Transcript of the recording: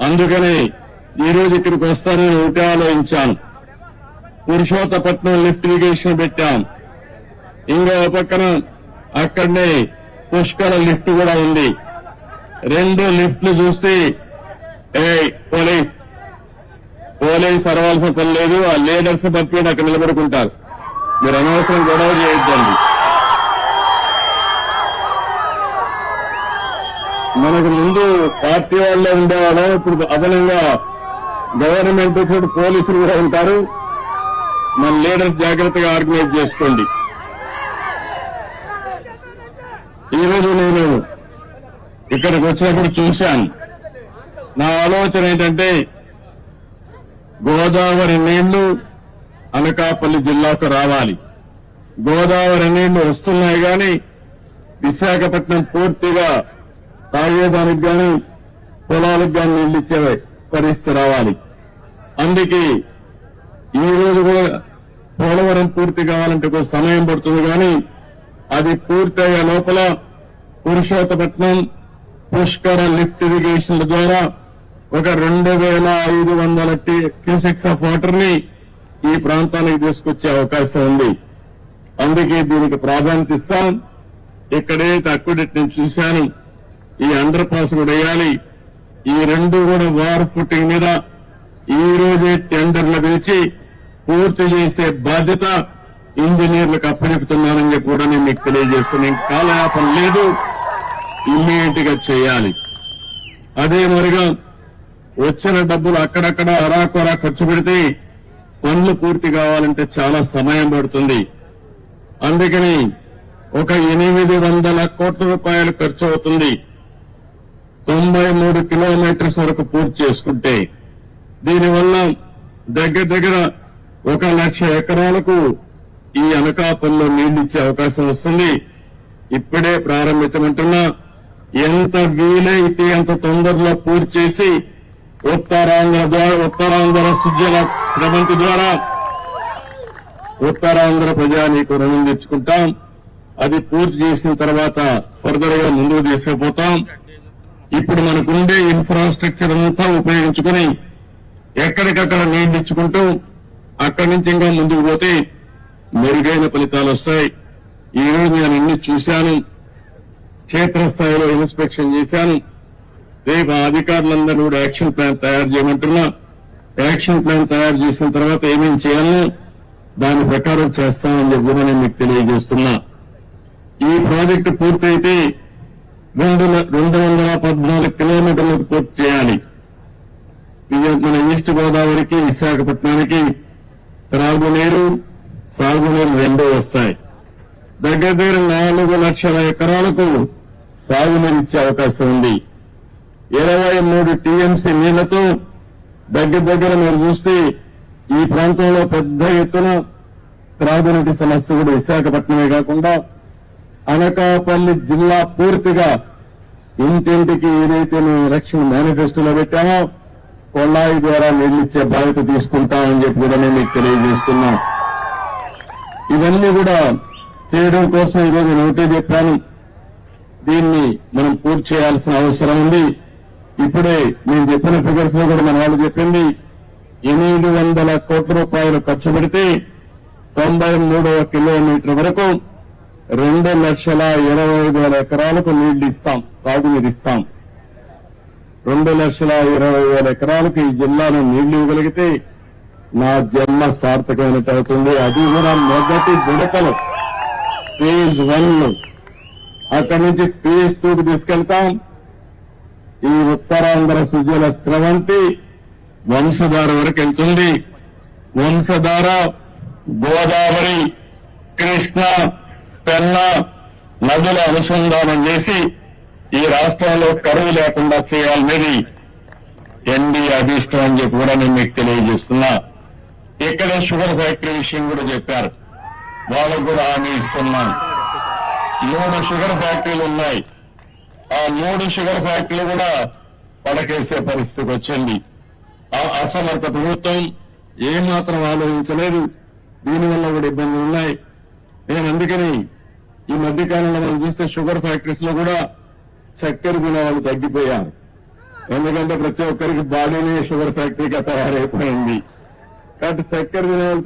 అందుకని ఈ రోజు ఇక్కడికి వస్తానని ఒకటే ఆలోచించాను. పురుషోత్తపట్నం లిఫ్ట్ ఇరిగేషన్ పెట్టాం. ఇంకో పక్కన అక్కడనే పుష్కర లిఫ్ట్ కూడా ఉంది. 2 లిఫ్ట్లు చూసి పోలీస్ అరవాల్సిన పని లేదు. ఆ లీడర్స్ పంపించి అక్కడ నిలబడుకుంటారు. మీరు అనవసరం గొడవ చేయొద్దండి. మనకు ముందు పార్టీ వాళ్ళే ఉండేవాళ్ళం. ఇప్పుడు అదనంగా గవర్నమెంట్ ఇప్పుడు పోలీసులు కూడా ఉంటారు. మన లీడర్స్ జాగ్రత్తగా ఆర్గనైజ్ చేసుకోండి. ఈరోజు నేను ఇక్కడికి వచ్చినప్పుడు చూశాను. నా ఆలోచన ఏంటంటే గోదావరి నీళ్లు అనకాపల్లి జిల్లాకు రావాలి. గోదావరి నీళ్లు వస్తున్నాయి కానీ విశాఖపట్నం పూర్తిగా తాగేదానికి గాని పొలాలకు గాని నీళ్లు ఇచ్చే పరిస్థితి రావాలి. అందుకే ఈ రోజు కూడా పోలవరం పూర్తి కావాలంటే కొంచెం సమయం పడుతుంది కానీ అది పూర్తయ్యే లోపల పురుషోత్తపట్నం పుష్కర లిఫ్ట్ ఇరిగేషన్ల ద్వారా ఒక 2500 క్యూసెక్స్ ఆఫ్ వాటర్ ని ఈ ప్రాంతానికి తీసుకొచ్చే అవకాశం ఉంది. అందుకే దీనికి ప్రాధాన్యత ఇస్తాం. ఇక్కడైతే అక్కుడెట్ నేను చూశాను. ఈ అండర్ పాస్ కూడా వేయాలి. ఈ 2 కూడా వార్ ఫుటింగ్ మీద ఈ రోజే టెండర్లు పిలిచి పూర్తి చేసే బాధ్యత ఇంజనీర్లకు అప్పచెపుతున్నానని చెప్పి కూడా నేను మీకు తెలియజేస్తున్నాను. కాలయాపన లేదు, ఇమ్మీడియట్ గా చేయాలి. అదే మరిగా వచ్చిన డబ్బులు అక్కడక్కడ అరాకొరా ఖర్చు పెడితే పనులు పూర్తి కావాలంటే చాలా సమయం పడుతుంది. అందుకని ఒక 800 కోట్ల రూపాయలు ఖర్చు అవుతుంది 93 కిలోమీటర్స్ వరకు పూర్తి చేసుకుంటే. దీనివల్ల దగ్గర 1,00,000 ఎకరాలకు ఈ అనకాపల్లిలో నీళ్లు ఇచ్చే అవకాశం వస్తుంది. ఇప్పుడే ప్రారంభించమంటున్నా. ఎంత వీలైతే అంత తొందరలో పూర్తి చేసి ఉత్తరాంధ్ర సుజల శ్రవంతి ద్వారా ఉత్తరాంధ్ర ప్రజానీకు రుణం తెచ్చుకుంటాం. అది పూర్తి చేసిన తర్వాత ఫర్దర్ గా ముందుకు తీసుకుపోతాం. ఇప్పుడు మనకుండే ఇన్ఫ్రాస్ట్రక్చర్ అంతా ఉపయోగించుకుని ఎక్కడికక్కడ నీళ్లు ఇచ్చుకుంటూ అక్కడి నుంచి ఇంకా ముందుకు పోతే మెరుగైన ఫలితాలు వస్తాయి. ఈ రోజు నేను అన్ని చూశాను. క్షేత్రస్థాయిలో ఇన్స్పెక్షన్ చేశాను. రేపు అధికారులందరూ కూడా యాక్షన్ ప్లాన్ తయారు చేయమంటున్నా. యాక్షన్ ప్లాన్ తయారు చేసిన తర్వాత ఏమేమి చేయాలో దాని ప్రకారం చేస్తామని చెప్పి కూడా నేను మీకు తెలియజేస్తున్నా. ఈ ప్రాజెక్టు పూర్తయితే 214 కిలోమీటర్లకు పూర్తి చేయాలి. మన ఈస్ట్ గోదావరికి విశాఖపట్నానికి త్రాగునీరు సాగునీరు 2 వస్తాయి. దగ్గర 4 లక్షల ఎకరాలకు సాగునీరు ఇచ్చే అవకాశం ఉంది. 23 టీఎంసీ నీళ్లతో దగ్గర మీరు చూస్తే ఈ ప్రాంతంలో పెద్ద ఎత్తున త్రాగునీటి సమస్య కూడా విశాఖపట్నమే కాకుండా అనకాపల్లి జిల్లా పూర్తిగా ఇంటింటికి ఏదైతే మేము ఎలక్షన్ మేనిఫెస్టోలో పెట్టామో కొల్లాయి ద్వారా నీళ్లిచ్చే బాధ్యత తీసుకుంటామని చెప్పి కూడా నేను మీకు తెలియజేస్తున్నా. ఇవన్నీ కూడా చేయడం కోసం ఈరోజు నేను ఒకటే చెప్పాను. దీన్ని మనం పూర్తి చేయాల్సిన అవసరం ఉంది. ఇప్పుడే నేను చెప్పిన ఫిగర్స్ లో కూడా మన వాళ్ళు చెప్పింది 800 కోట్ల రూపాయలు ఖర్చు పెడితే 93వ కిలోమీటర్ వరకు 2,20,000 ఎకరాలకు నీళ్లు ఇస్తాం, సాగునీరు ఇస్తాం. 2,20,000 ఎకరాలకు ఈ జిల్లాలో నీళ్లు ఇవ్వగలిగితే నా జన్మ సార్థకమైనట్టు అవుతుంది. అది కూడా మొదటి విడతలు ఫేజ్ 1. అక్కడి నుంచి ఫేజ్ 2కు తీసుకెళ్తాం. ఈ ఉత్తరాంధ్ర సుజల స్రవంతి వంశధార వరకు వెళ్తుంది. వంశధార గోదావరి, కృష్ణ, పెన్నా నదుల అనుసంధానం చేసి ఈ రాష్ట్రంలో కరువు లేకుండా చేయాలనేది ఎన్డీఏ అభిష్టం అని చెప్పి కూడా నేను మీకు తెలియజేస్తున్నా. ఇక్కడే షుగర్ ఫ్యాక్టరీ విషయం కూడా చెప్పారు. వాళ్ళకు కూడా హామీ ఇస్తున్నాం. 3 షుగర్ ఫ్యాక్టరీలు ఉన్నాయి. ఆ 3 షుగర్ ఫ్యాక్టరీలు కూడా పడకేసే పరిస్థితికి వచ్చింది. ఆ అసమర్థ ప్రభుత్వం ఏమాత్రం ఆలోచించలేదు. దీనివల్ల కూడా ఇబ్బందులు ఉన్నాయి. నేను అందుకని ఈ మధ్యకాలంలో మనం చూస్తే షుగర్ ఫ్యాక్టరీస్ లో కూడా చక్కెర గుణ వాళ్ళు తగ్గిపోయారు. ఎందుకంటే ప్రతి ఒక్కరికి బాడీని షుగర్ ఫ్యాక్టరీగా తయారైపోయింది. కాబట్టి చక్కెర తినే వాళ్ళు